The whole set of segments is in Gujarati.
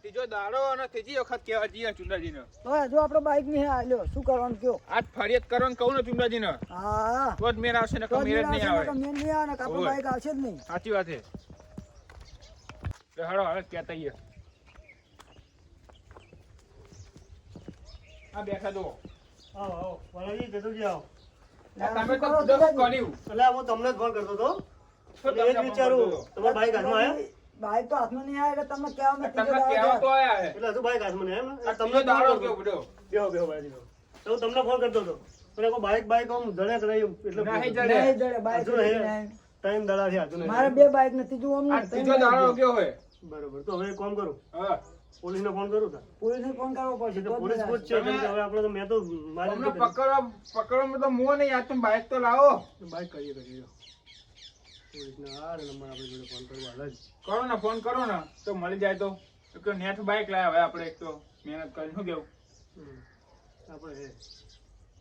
ત્રીજો દાડો અને ત્રીજી વખત કહેવા જઈએ ચુંદાજીને. તો જો આપણો બાઈક નહીં આલ્યો શું કરવાનું કયો? આજ ફરિયાદ કરવાનું કહું ને ચુંદાજીને. હા તો જ મેર આવશે ને મેર જ નહીં આવે. મેર નહીં આવે ને આપણો બાઈક આવશે જ નહીં. સાચી વાત છે. હાલો હાલ કહેતા આવીએ. આ બેઠા દો. આવો આવો વાલાજી જતુજી આવો. તમે તો દસ કર્યું. એટલે હું તમને જ ફોન કરતો હતો. એ જ વિચારું તમારા બાઈક હાથમાં આવ્યા? બાઈક તો હાથમાં નહીં આવે તમને કહેવા મેં તમને કહેવા તો આયા હે. એટલે હજુ બાઈક હાથમાં નહીં આવ્યા ને? તમને દાડો કેવો બધો. બેહો બેહો બાઈક બેહો. તો હું તમને ફોન કરતો હતો પણ કોઈ બાઈક આમ જડે કે નહીં એટલે નહીં જડે. નહીં જડે બાઈક હજુ નહીં. ટાઈમ દાડા થયા હજુ નહીં. મારે બે બાઈક નથી જોવાનું. આ ત્રીજો દાડો કેવો હોય. બરોબર તો હવે એક કામ કરું હા પોલીસને ફોન કરું તા પોલીસને ફોન કરવો પડશે તો જ પોલીસ નહીં પૂછશે કેમ કે હવે આપણે તો મેં તો મારી તમને પકડવા તો મુઓ નહીં. આ તમે બાઈક તો લાવો. બાઈક કરીએ પોલીસને આ નંબર આપણે જોડે ફોન કરવો હાલ જ કરો ને ફોન કરો ને તો મળી જાય તો. તો નેટ બાઈક લાવ્યા હવે આપણે એક તો મહેનત કરીને શું કેવું. આપણે હે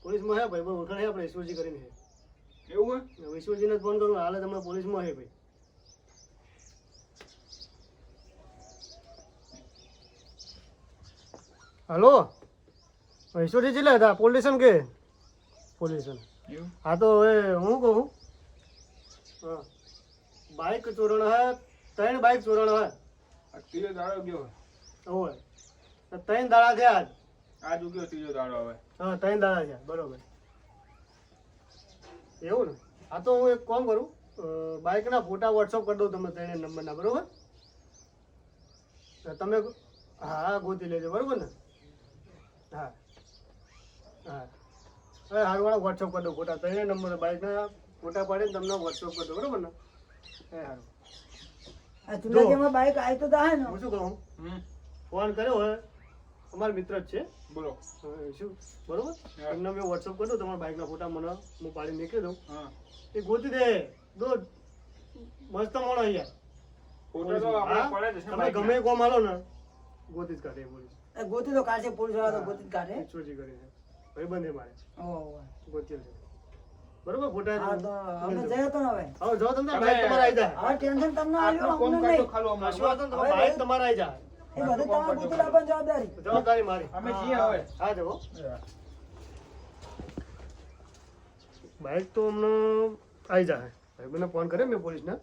પોલીસમાં હે ભાઈ બહુ ઓળખાણ હે આપણે ઈશ્વરજી કરીને હે એવું હોય. ઈશ્વરજીને જ ફોન કરું હાલ તમને પોલીસમાં હે ભાઈ. હલો ઈશ્વરજી કેટલા હતા પોલીસ સ્ટેશન કે પોલીસ સ્ટેશન એવું હા તો હવે હું કહું હા બાઈક ચોરણ હે 3 બાઈક ચોરણ હે આ ત્રીજો દાડો ગયો. હોય તો 3 દાડા થયા આજ આજ ઉગ્યો ત્રીજો દાડો હવે. હા 3 દાડા થયા બરોબર એવું ને હા તો હું એક કામ કરું બાઈકના ફોટા વોટ્સઅપ કરી દઉં તમે 3 નંબરના બરોબર તમે હા ગોતી લેજો બરોબર ને હા હા હવે હારવાળા વોટ્સઅપ કરી દો ફોટા 3 નંબર બાઈકના ફોટા પાડીને તમને વોટ્સઅપ કરી દો બરોબર ને એ હારું આ ચુંડાજીમાં બાઈક આવી તો થાય ને. હું શું કહું હમ ફોન કર્યો હોય અમારા મિત્ર જ છે બોલો. શું બરોબર એમને મેં વોટ્સઅપ કરી દઉં તમારા બાઈકના ફોટા મને હું પાડી નીકળી દઉં હા એ ગોતી દે દો મસ્ત મોણો અહીંયા ફોટો તો આપણે પડે જ છે તમે બાઈકના. ગમે કોમ હાલો ને ગોતી જ કાઢે પોલીસ એ ગોતી તો કાઢશે પોલીસ વાળા તો ગોતી જ કાઢે. ઈશ્વરજી કરીને ભાઈ બંધે મારે ઓહો. ગોતી છે બરોબર ફોટા હા તો અમે જઈએ તો ને હવે. હવે જો તમને બાઈક તમારા આવી જાય હવે ટેન્શન તમને આપણો આવ્યું ફોન અમને કરતો નહીં. ખાલો અમારો. કશું વાંધો નહીં, તમારા બાઈક તમારા આવી જાય એ બધું તમારે ગોતી લાવવાની જવાબદારી. જવાબદારી મારી અમે છીએ હવે. હા જવો બાઈક તો અમને આવી જાય ભાઈ મને ફોન કરે મેં પોલીસને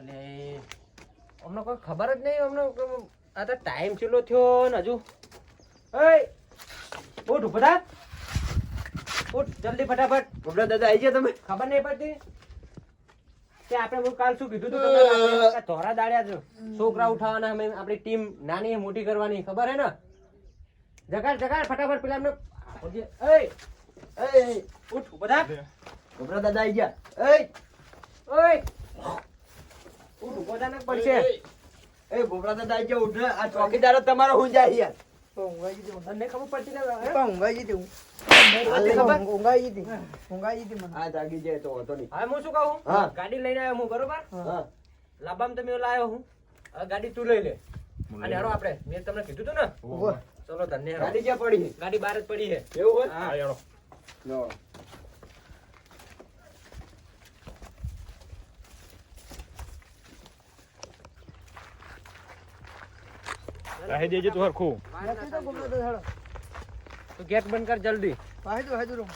અને અમને કોઈ ખબર જ નહીં અમને આ તો ટાઈમ ચેટલો થયો ને હજુ એય ઉઠ ઉભા થા ઉઠ જલ્દી ફટાફટ ગોબરા દાદા આવી ગયા તમે ખબર નહીં પડતી કે આપણે હું કાલ શું કીધું તું તમને કે ધોરા દાડ્યા છો છોકરા ઉઠાવવાના અમે આપણી ટીમ નાની મોટી કરવાની ખબર હે ને જગાડ જગાડ ફટાફટ પેલા એમને એય એય ઉઠ ઉભા થા ગોબરા દાદા આવી ગયા એય ઓય ઉઠ ઉભો થા ને પડશે એ ગોબરા દાદા આવી ગયા ઉઠ આ ચોકીદાર તમારો હું જાય યાર ઊંઘાઈ જતી મને. તને ખબર પડતી ને પણ ઊંઘાઈ જતી હું. ઊંઘાઈ જતી મને. આ જાગી જાય તો હતો નહીં હા હું શું કહું ગાડી લઈને આવ્યો હું બરોબર હા લાબામ તમે લાવ્યો હું હવે ગાડી તું લઈ લે અને હેડો આપણે મેં તમને કીધું તું ને ચલો ધન્ય ગાડી ક્યાં પડી ગાડી બહાર જ પડી છે એવું હોય હા હેડો લો રાહી દેજે તું હરખું. નથી તો ગમે તો હેડો. તો ગેટ બંધ કર જલ્દી હાજર રહો.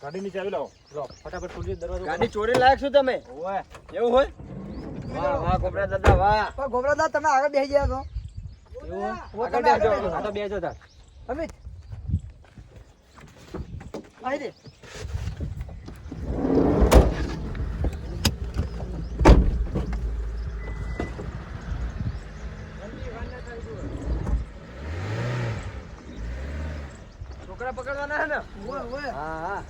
ગાડીની ચાવી લાવો. લો ફટાફટ ખોલી દરવાજો ગાડી ચોરી લાયક છો તમે ઓય એવું હોય વાહ વાહ ગોબરા દાદા વાહ પણ ગોબરાદા તમે આગળ બેસી ગયા છો. એવું તમે આગળ બેસો. આ તો બેજો તાર અમિત આવી દે. છોકરા પકડવાના હે ને ઓય ઓય. હા હા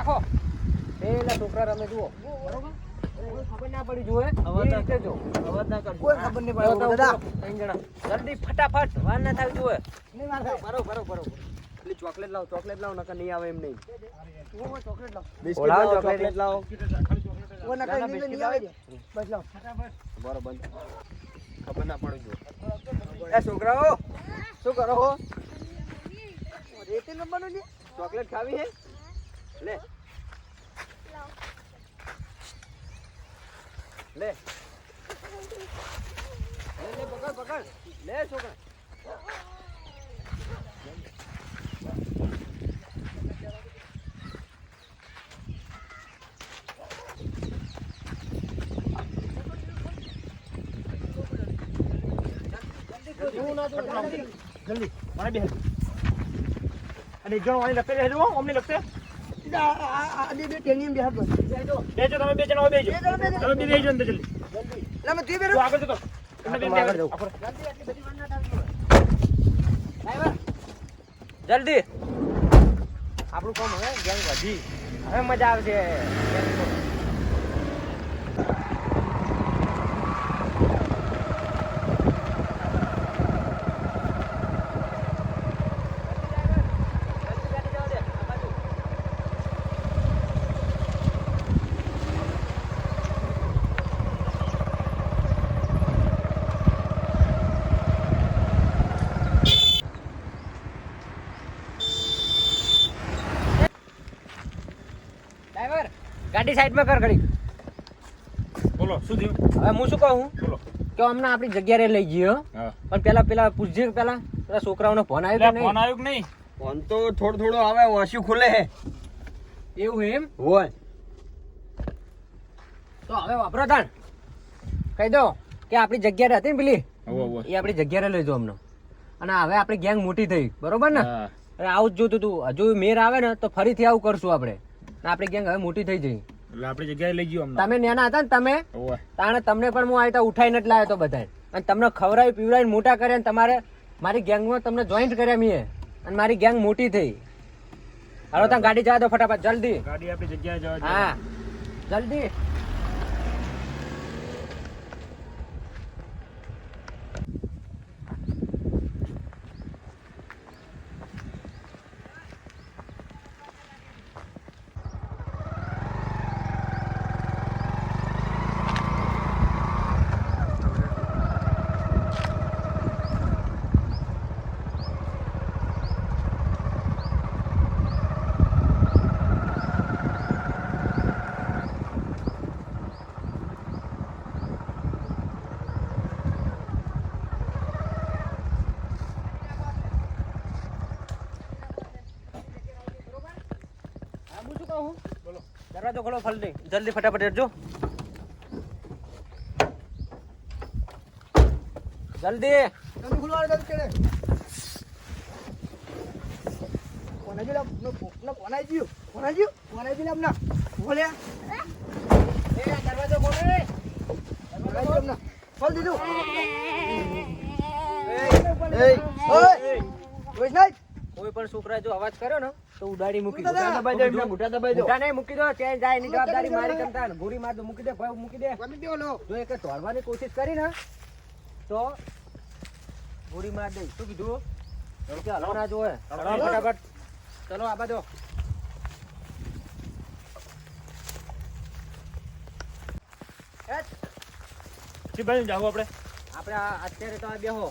રાખો પેલા છોકરા રમે જુઓ બરોબર કોઈ ખબર ના પડી જુએ અવાજ એ રીતે જો અવાજ ના કરજો. કોઈ ખબર નહીં પડે દાદા. ત્રણ જણા જલ્દી ફટાફટ વાર ના થાય જુએ નહીં વાર થાય. બરોબર પેલી ચોકલેટ લાવ નકર નહીં આવે એમ નહીં ઓ ચોકલેટ લાવ. લાવો ચોકલેટ લાવો ઓ નકર નહીં આવે છે. બસ લાવ. બરોબર ખબર ના પડી જુએ એ છોકરાઓ શું કરો હો રેતી રમવાનું છે? ચોકલેટ ખાવી હે લે લે લે પકડ લે છોકરા જલ્દી મને બે અને એક જણો વાળી લખતે રહેજો હો અમને લખતે આ બે ટેનિયમ બેહાડ બસ. બેજો તમે બે જણા બેજો તમે બે બેજો અંદર જલ્દી લા મેં તી બેરો. તો આગળ જતો તમે બે આગળ જાઓ જલ્દી આપણું કામ હવે ગેંગ વધી હવે મજા આવશે ડ્રાઈવર ગાડી સાઈડમાં કર ઘડી બોલો શું થયું હવે હું શું કહું બોલો કે અમને આપણી જગ્યાએ લઈ જઈએ હો. હા પણ પેલા પૂછજે પેલા છોકરાઓનો ફોન આવ્યો કે ફોન નહીં આવ્યો કે નહીં ફોન તો થોડો આવે ઓછું ખુલે હે એવું એમ હોય તો હવે વાપરો તાણ કહી દો કે આપણી જગ્યા હતી ને પેલી એ આપણી જગ્યાએ લઈ જાઓ અમને અને હવે આપણી ગેંગ મોટી થઈ બરોબર ને હા અરે આવું જ જોતું તું હજુ મેર આવે ને તો ફરીથી આવું કરશું આપણે ને આપણી ગેંગ હવે મોટી થઈ જઈ એટલે આપણી જગ્યાએ લઈ ગયો અમને તમે નાના હતા ને તમે ઓય તાણે તમને પણ હું આ ઉઠાઈને જ લાવ્યો તો બધાય અને તમને ખવડાવી પીવડાવીને મોટા કર્યા ને તમારે મારી ગેંગમાં તમને જોઈન્ટ કર્યા મીએ અને મારી ગેંગ મોટી થઈ હાલો તમે ગાડી જવા દો ફટાફટ જલ્દી ગાડી આપણી જગ્યાએ જવા દો. હા જલ્દી હા, હું શું કહું? દરવાજો ખોલો જલ્દી ફટાફટ હેઠજો જલ્દી તમે ખુલવા દે કેડે. કોના જીલા કોના જીયો અમના બોલ્યા દરવાજો ખોલો રે. અમના ખોલ દીધું. એ ઓય કોઈ નહીં. કોઈ પણ છોકરા જો અવાજ કર્યો ને તો ઉડાડી મૂકી દો. મોટા દબાઈ દો, એમને મોટા દબાઈ દો. મોટા નહીં મૂકી દો ત્યાં જાય એની જવાબદારી મારી કરતા ને ગોળી માર દો મૂકી દે ભાઈ મૂકી દે કોને દેવો લો. જો એક તોડવાની કોશિશ કરી ને તો ગોળી માર દે શું કીધું કે હલો ના જોવે ફટાફટ ચલો આ બાજુ શી ભાઈ જાવ આપણે આપણે અત્યારે તો આ બેહો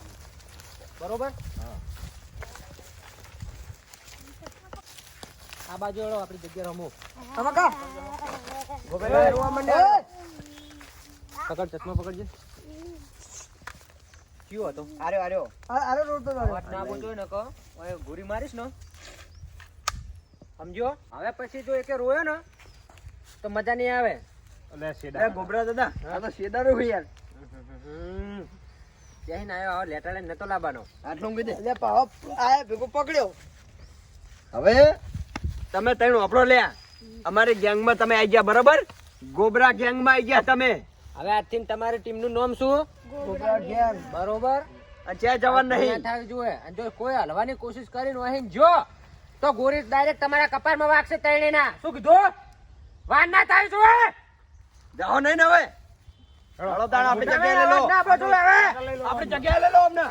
બરોબર આ બાજુ એળો આપણી જગ્યા રમો આમાં કા ગોપાલભાઈ રોવા માંડ્યા. ઓય પકડ ચશ્મા પકડજે કયો હતો આરે રોડ તો વાત ના બોલજો ને કહો ઓય ગોળી મારીશ ને સમજો હવે પછી જો એકે રોયો ને તો મજા નહીં આવે એટલે શેડા ગોબરા દાદા આ તો શેદારો હોય યાર. ક્યાંય ના આવ્યો લેટર લઈને નતો લાવવાનો આટલું કીધે એટલે પાવ આ ભેગો પકડ્યો. હવે તમે ત્રણ વાપરો લ્યા અમારી ગેંગમાં તમે આવી ગયા બરોબર ગોબરા ગેંગમાં આવી ગયા તમે હવે આજથી તમારી ટીમનું નામ શું ગોબરા ગેંગ. બરોબર અત્યારે જવાન નહીં થાય જોઈએ અને જો કોઈ હલવાની કોશિશ કરીને અહીં જો તો ગોરી ડાયરેક્ટ તમારા કપારમાં વાગશે તૈણે ના. શું કીધું? વાર ના થાય જોવે. જાઓ નહીં ને હવે હાલો તાણ આપણી જગ્યાએ લઈ લો આપણી જગ્યાએ લઈ લો અમને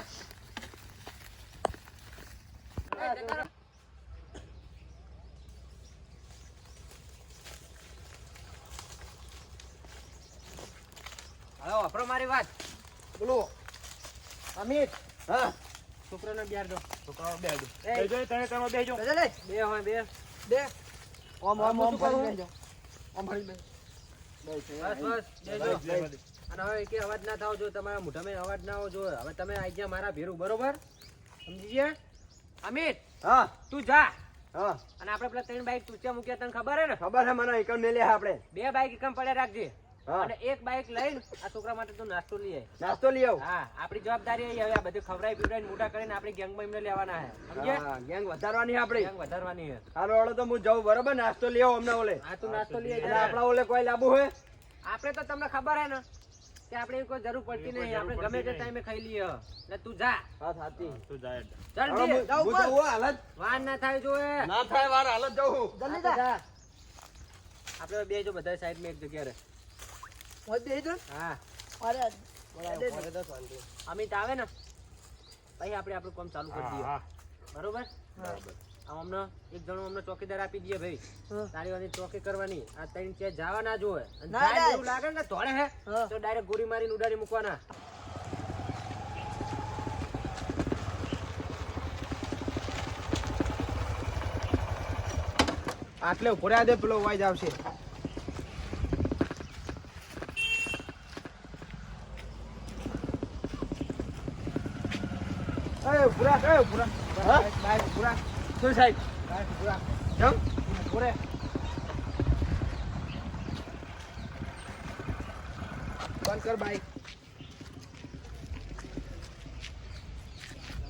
હવે વાપરો મારી વાત. બોલો અમિત હા છોકરાને બિહાર દો. છોકરાઓ બેહજો બેજો તમે બેજો બેજો લે બે હોય બે. બે ઓમ ઓમ ઓમ શું કરું? બેહજો ઓમ ભરી બે બસ બેજો. અને હવે એકે અવાજ ના થાવ જો તમારા મોઢામાં અવાજ ના આવો જો. હવે તમે આઈ ગયા મારા ભેરું બરોબર સમજી ગયા? અમિત હા તું જા. હા અને આપણે પેલા 3 બાઈક તુચ્ચા મૂક્યા તને ખબર હે ને? ખબર છે મને એકમ ને લે આપણે 2 બાઈક એકમ પડ્યા રાખજે. હા. અને 1 બાઈક લઈને આ છોકરા માટે તું નાસ્તો લઈ આય. નાસ્તો લઈ આવ હા આપણી જવાબદારી આવી હવે આ બધું ખવડાવી પીવડાવીને મોટા કરીને આપણી ગેંગમાં એમને લેવાના છે સમજ્યા? હા ગેંગ વધારવાની આપણે ગેંગ વધારવાની છે. હાલો હાલો તો હું જાઉં બરોબર નાસ્તો લઈ આવ અમને ઓલે આ તું નાસ્તો લઈ અને આય. આપણા ઓલે કોઈ લાબુ હોય આપણે તો તમને ખબર હે ને કે આપણે એવી કોઈ જરૂર પડતી નહીં. આપણે ગમે તે ટાઈમે ખાઈ લઈએ. એટલે તું જા હા સાચી તું જાય હાલો, જલ્દી. હું જાઉં હાલત વાર ના થાય જોએ. ના થાય વાર હાલત જાઉં આ તો જા. આપણે બે જો બધા સાઈડમાં એક જગ્યા રહે. મોજ બેહજો હા અરે અમિત આવે ને પછી આપણે આપણું કામ ચાલુ કરી દઈએ. બરોબર આમ અમને એક જણો અમને ચોકીદાર આપી દઈએ ભાઈ. તારી વાળી ચોકી કરવાની. આ 3 છે જવા ના જોવે. અને ના, જાય ના. એવું લાગે ને ધોળે હે હા. તો ડાયરેક્ટ ગોળી મારીને ઉડાડી મૂકવાના. આટલે ઉભો રહ્યા દે પેલો વાઈજ આવશે શું સાહેબ? બંધ કર બાઈક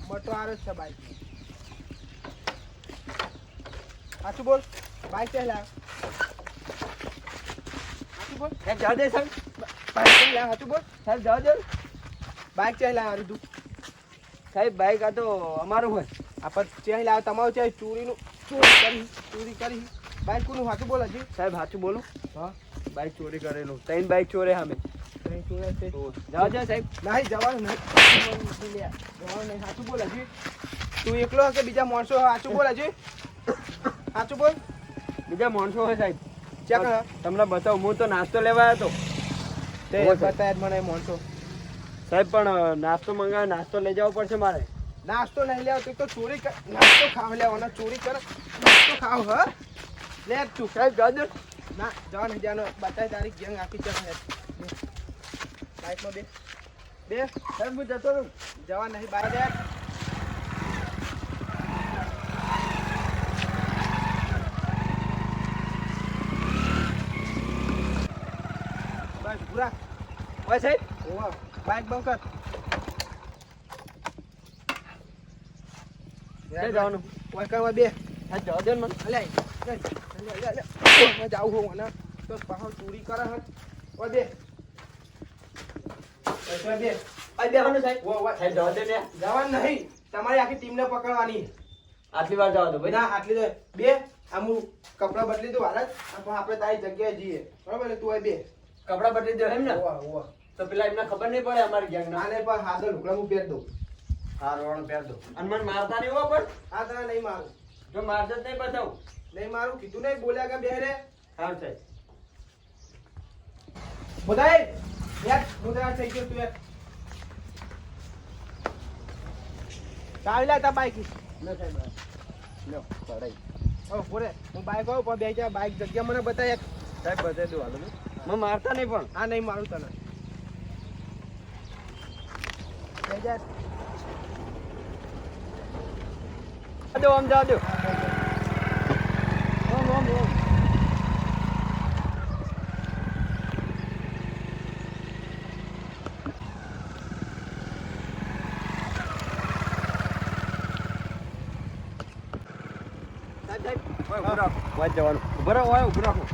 મોટો આરો છે બાઈક સાચું બોલ બાઈક ચાલ્યા સાચું બોલ સાહેબ જવા દે સાહેબ. બાઈક ચાલ્યા સાચું બોલ સાહેબ જવા દે. બાઈક ચાલ્યા અરે તું સાહેબ બાઈક આ તો અમારું હોય. આપણે ચાલ્યા તમારું ચાહે ચોરી કરી બાઈક કોનું સાચું બોલ હજી સાહેબ સાચું બોલું? હા બાઈક ચોરી કરેલું 3 બાઈક ચોરે સામે. કઈ ચોરી છે જવા દે સાહેબ. નહીં જવાનું નહીં જવાનું નહીં સાચું બોલ હજી તું એકલો કે બીજા માણસો સાચું બોલ હજી સાચું બોલ બીજા માણસો હોય સાહેબ. ચેક તમને બતાવું હું તો નાસ્તો લેવા આવ્યો હતો. તે બતાય જ મને માણસો સાહેબ પણ નાસ્તો મંગાવ્યો. નાસ્તો લઈ જવો પડશે મારે. નાસ્તો નહીં લેવો તું તો ચોરી કર નાસ્તો ખાવ લેવાનો ચોરી કર નાસ્તો ખાવ હ લે તું સાહેબ જવા દે. ના જવા નહીં જવાનું બતાય તારી ગેંગ આખી ચક બાઈકમાં બે સાહેબ હું જતો રહું. જવા નહીં બાઈક દે બસ પૂરા હોય સાહેબ. ઓવા બાઈક બંધ કર ક્યાં જવાનું? વાયકામાં બે સાહેબ જવા દે ને મને. અલે જાઉં હું અને તો પાછો ચોરી કરે હે ઓય બે ઓય બે આ બેહવાનું સાહેબ. ઓ સાહેબ જવા દે ને. જવાનું નહીં તમારી આખી ટીમને પકડવાની આટલી વાર જવા દો ભાઈ. ના આટલી તો બે આમ હું કપડાં બદલી દઉં હાલ પણ આપણે તારી જગ્યાએ જઈએ બરાબર ને તું બે કપડાં બદલી દો એમ ને? ઓવા ઓવા તો પેલા એમને ખબર નહીં પડે અમારી ગેંગ ના. આને પણ હાથે લુકડા હું પહેર દઉં હારું વાળો પહેર દો. અને મને મારતા નહીં હો પણ. આ તને નહીં મારું જો મારશે જ નહીં બતાવું. નહીં મારું કીધું નહીં બોલ્યા કે બે રે હારું સાહેબ. બધાય યાર બુધા થઈ ગયો તું યાર ચાવી લાય તા બાઈક લો સાહેબ લો પડાઈ. ઓ પૂરે હું બાઈક આવું પણ બે ચાર બાઈક જગ્યા મને બતાય યાર સાહેબ બતાવી દો હાલો. મને મારતા નહીં પણ. આ નહીં મારું તને બે ચાર જવા દો આમ જવા દો. ઓમ ઓમ ઓમ વાત જવાનું. ઉભો રહો હોય ઉભો રાખો.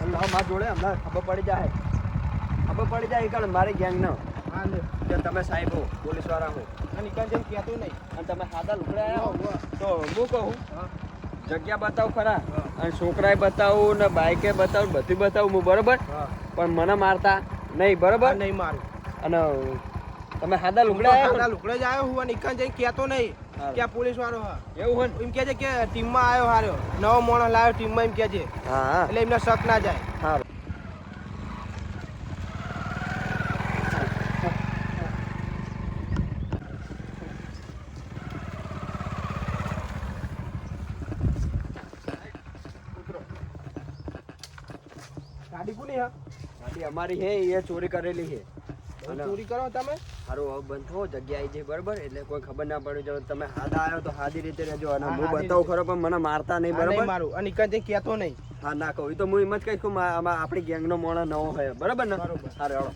અલ્લાહ માર જોડે હમણાં ખબર પડી જાય. ખબર પડી જાય કારણ મારી ગેંગ ન હા લે કે તમે સાહેબ હો પોલીસ વાળા હો આ નીકળ જેમ કહેતું નહીં અને તમે સાદા લુકડા આવ્યા હો ઓવા તો હું કહું હા જગ્યા બતાવ ખરા અને છોકરાએ બતાવું ને બાઈકે બતાવું બધું બતાવું હું બરોબર હા પણ મને મારતા નહીં બરોબર નહીં મારું અને તમે સાદા લુગડા સાદા લુગડે જ આવ્યો હું અને ઇકાન જઈને કહેતો નહીં કે આ પોલીસ વાળો હા એવું હોય એમ કહે છે કે ટીમમાં આવ્યો હાર્યો નવો માણસ લાવ્યો ટીમમાં એમ કહે છે હા હા એટલે એમને શક ના જાય સારું ગાડી કોની હા ગાડી અમારી હે એ ચોરી કરેલી છે અને ચોરી કરો તમે સારું હવે બંધ થો જગ્યા આવી છે બરોબર એટલે કોઈ ખબર ના પડી જો તમે હાદા આવ્યો તો હાદી રીતે રહેજો અને હા, હું હાદી બતાવું રીતે. ખરો પણ મને મારતા નહીં આ નહીં બરોબર મારું અને ઇકાન જઈને કહેતો નહીં હા ના કહું એ તો હું એમ જ કહીશ કે આપણી ગેંગનો મોણો નવો હોય બરોબર ને બરોબર. સારું હેડો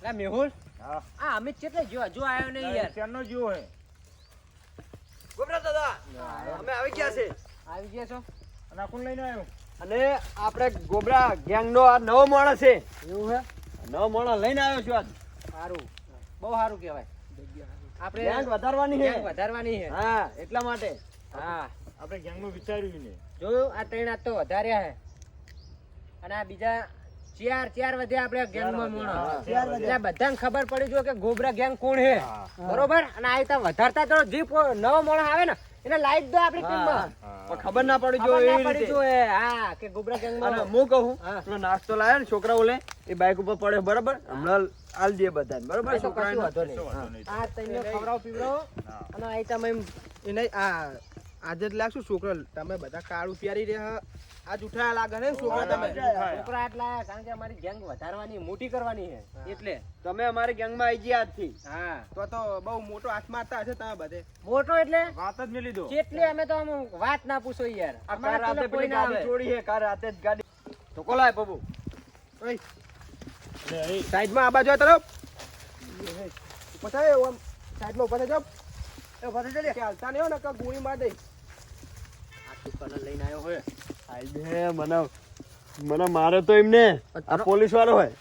લા મેહુલ હા આ અમિત કેટલે જો હજુ આવ્યો નહીં યાર ત્યાંનો જીવો હે ગોબરા દાદા અમે આવી ગયા છે આવી ગયા છો અને આ કોણ લઈને આવ્યો અને આપણે ગોબરા ગેંગનો આ નવો માણસ છે એવું હે નવો માણસ લઈને આવ્યો છું આજ સારું બહુ સારું કહેવાય આપણે ગેંગ વધારવાની છે ગેંગ વધારવાની છે હા એટલા માટે હા આપણે ગેંગનું વિચાર્યું ને જોયું આ ત્રણ આજ તો વધાર્યા હે અને આ બીજા ચાર વધ્યા આપણે ગેંગમાં મોણો એટલે બધાને ખબર પડી જો કે ગોબરા ગેંગ કોણ છે બરોબર અને આ રીતે વધારતા તો જે નવો મોણો આવે ને એને લાઈટ દો આપણી ટીમમાં પણ ખબર ના પડી જો ખબર ના એવી પડી રીતે જોઈએ હા કે ગોબરા ગેંગમાં અને હું કહું હા. પેલો નાસ્તો લાવ્યો ને છોકરાઓ લે એ બાઈક ઉપર પડે બરાબર હમણાં આલ દે બધાને બરાબર એ તો કશું વાંધો નહીં. વાંધો નહીં. આ તઈને ખવડાવો પીવડાવો અને આ તમે એમ એ નહીં આ આજે જ લાગશું છોકરો તમે બધા કાળું પહેરી રહ્યા આજ ઉઠાયા લાગે ને છોકરા તમે છોકરા આટલા કારણ કે અમારી ગેંગ વધારવાની મોટી કરવાની છે એટલે તમે અમારી ગેંગમાં આવી ગયા આજથી હા તો બહુ મોટો હાથ મારતા હશે તમે બધે મોટો એટલે વાત જ મેલી દો કેટલી અમે તો આમ વાત ના પૂછો યાર આ અમારા કાર રાતે પેલે કોઈ પેલી ના ગાડી આવે. ચોરી છે કાર રાતે જ ગાડી તો કોલાય પબુ ઓય એટલે એ સાઈડમાં આ બાજુ આ તરફ પછાય આમ સાઈડમાં ઉભા થઈ જાઓ એ ઉભા થઈ જાઓ કે હાલતા નહીં હો ને કે ગોળી માર દે આ છોકરાને લઈને આવ્યો હોય મને મારે તો એમને આ પોલીસ વાળો હોય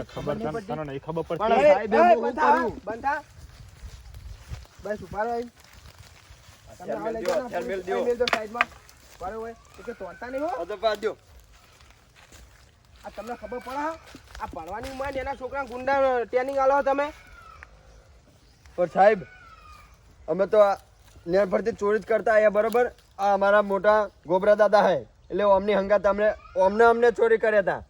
ખબર તને નહીં ખબર પણ પડતી એ, સાહેબ એ, હું બંધ થા, કરું બંધ થા. બસ ઉભા રહો અહીં. તમે આવો લઈ જાઓ ને, અત્યારે મેલ અહીં મેલ દો સાઈડમાં. ઉભા રહો હોય. એ કે તોડતા નહીં હો. આ તો પાડજો આ તમને ખબર પડે હા? આ ભણવાની ઉંમર ને એના છોકરા ગુંડા ટ્રેનિંગ આલો તમે પણ સાહેબ અમે તો આ નેર પરથી ચોરી જ કરતા આયા બરોબર આ અમારા મોટા ગોબરા દાદા હે એટલે અમની હંગાત અમને ચોરી કર્યા હતા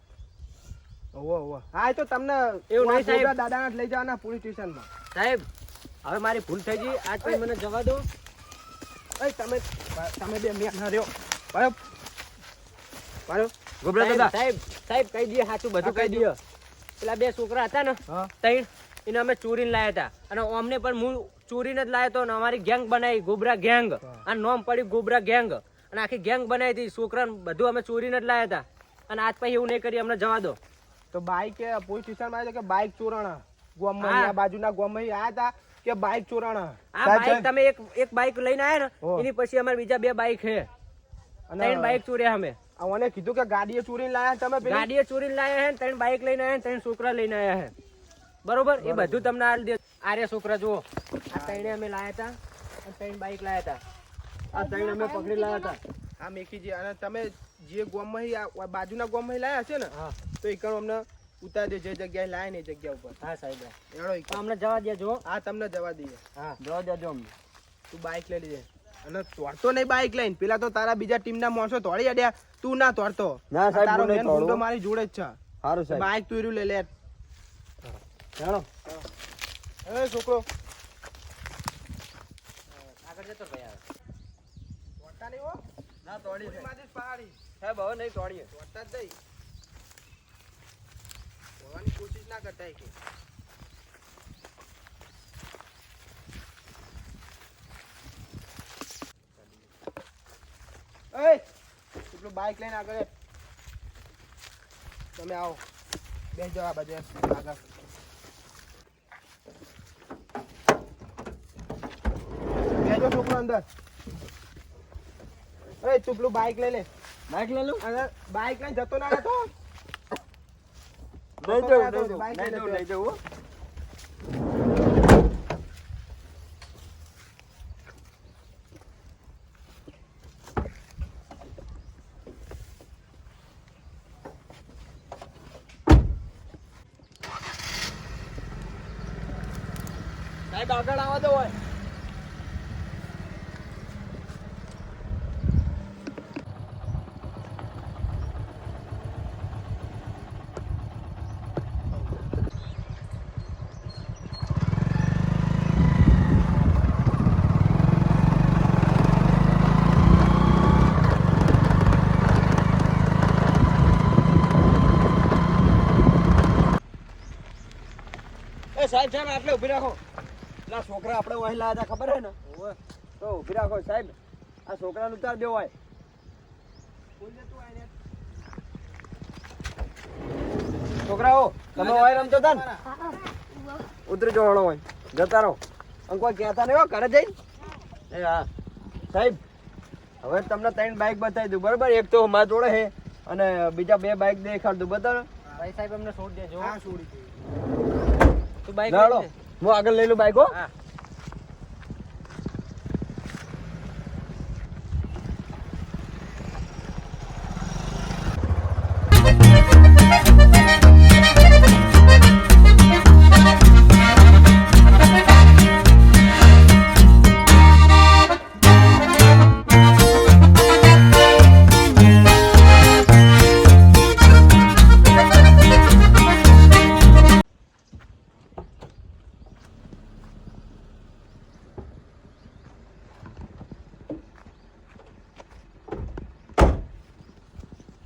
હા એ તો તમને એવું નહીં, સાહેબ. દાદાને લઈ જવાના પોલીસ સ્ટેશનમાં સાહેબ હવે મારી ભૂલ થઈ ગઈ આજ પછી મને જવા દો એ તમે બે મેં ના રહ્યો બરાબર બરાબર ગોબરા સાહેબ, દાદા સાહેબ સાહેબ કહી દઈએ સાચું બધું હા, કહી દઈએ પેલા બે છોકરા હતા ને હા ત્રણ એને અમે ચોરીને લાયા હતા અને અમને પણ હું ચોરીને જ લાયો હતો ને અમારી ગેંગ બનાવી ગોબરા ગેંગ આ નામ પડ્યું ગોબરા ગેંગ અને આખી ગેંગ બનાવી હતી છોકરાને બધું અમે ચોરીને જ લાયા હતા અને આજ પછી એવું નહીં કરી અમને જવા દો તો બાઈક પોલીસ સ્ટેશનમાં આવ્યા કે બાઈક ચોરાણા ગોમમાં હા. આ બાજુના ગોમમાં આયા હતા કે બાઈક ચોરાણા આ સાહેબ, બાઈક તમે એક બાઈક લઈને આયા હો. ને એની પછી અમારે બીજા બે બાઈક છે અને ત્રણ બાઈક ચોર્યા અમે મને કીધું કે ગાડીએ ચોરીને લાયા તમે પેલી ગાડીએ ચોરીને લાયા હે ને ત્રણ બાઈક લઈને આયા ને ત્રણ છોકરા લઈને આયા હે બરોબર એ બધું તમને આલ દે આર્ય છોકરા જુઓ આ ત્રણે અમે લાયા હતા અને ત્રણ બાઈક લાયા હતા આ ત્રણ અમે પકડી લાયા હતા હા મેકીજી અને તમે જે ગોમમાં બાજુના ગોમમાં લાયા હશે ને હા તો એ અમને ઉતાર દે જે જગ્યાએ લાયા ને એ જગ્યા ઉપર હા સાહેબ એડો ઈ તો અમને જવા દેજો હા તમને જવા દઈએ હા જવા દેજો અમને તું બાઈક લઈ લેજે અને તોડતો નહીં બાઈક લઈને પેલા તો તારા બીજા ટીમના માણસો તોડી અડ્યા તું ના તોડતો ના સાહેબ, તારો હું નહીં મેન ગુંડો તોડું. મારી જોડે જ છે સારું સાહેબ બાઈક તું લઈ લે ચાલો એ છોકરો આગળ જતો ભાઈ આવે તોડતા નહીં હો ના તોડી ગોળી મારી જ પહાડી સાહેબ હવે નહીં તોડીએ તોડતા જ નહીં તોડવાની કોશિશ ના કરતા કે એ પેલું બાઈક લઈને આગળ હેડ. તમે આવો બેસી જાઓ આ બાજુ આગળ બેસજો છોકરો અંદર એ તું પેલું બાઈક લઈ લે બાઈક લઈ લઉં અને બાઈક લઈને જતો ના રહેતો લઈ જાઉં લઈ જાઉં હો. સાહેબ આગળ આવવા દો હોય સાહેબ સાહેબ આટલે ઉભી રાખો પેલા છોકરા આપણે વહી લાયા હતા ખબર હે ને તો ઉભી રાખો સાહેબ આ છોકરાને ઉતાર દેવો હોય છોકરાઓ તમે વહી રમતો હતા ને ઉતરી જવાનો હોય જતા રહો અને કોઈ કહેતા નહીં હો ઘરે જઈને એ હા સાહેબ હવે તમને 3 બાઇક બતાવી દઉં બરાબર એક તો મારા જોડે છે અને બીજા 2 બાઇક દેખાડ દઉં બતાવો ભાઈ સાહેબ અમને છોડ દેજો હા છોડી દે તું બાઈક લાડો હું આગળ લઈ લઉં બાઇક હો હા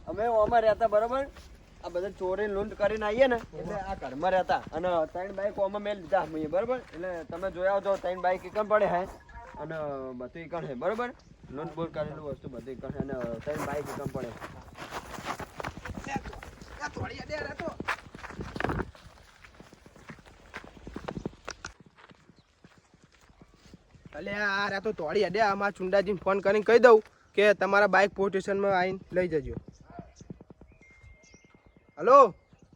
અમે ઓમાં રહેતા બરોબર આ બધા ચોરી લૂંટ કરીને આવીએ ને એટલે આ ઘરમાં રહેતા અને 3 બાઈક ઓમાં મેં લીધા અમે બરોબર એટલે તમે જોયા આવજો 3 બાઈક એકમ પડે હે અને બધું એકમ હે બરોબર લૂંટ બોટ કરેલું વસ્તુ બધું એકમ હે અને 3 બાઈક એકમ પડે આ તોડી દે રે તો અલે આ રે તો તોડી દે આમાં ચુંડાજીને ફોન કરીને કહી દઉં કે તમારા બાઈક પોલીસ સ્ટેશનમાં આવીને લઈ જજો હલો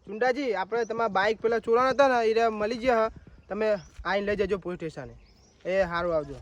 ચુંડાજી આપણે તમારા બાઈક પેલા ચોરાના હતા ને એ મળી ગયા તમે આવીને લઈ જજો પોલીસ સ્ટેશને એ સારું આવજો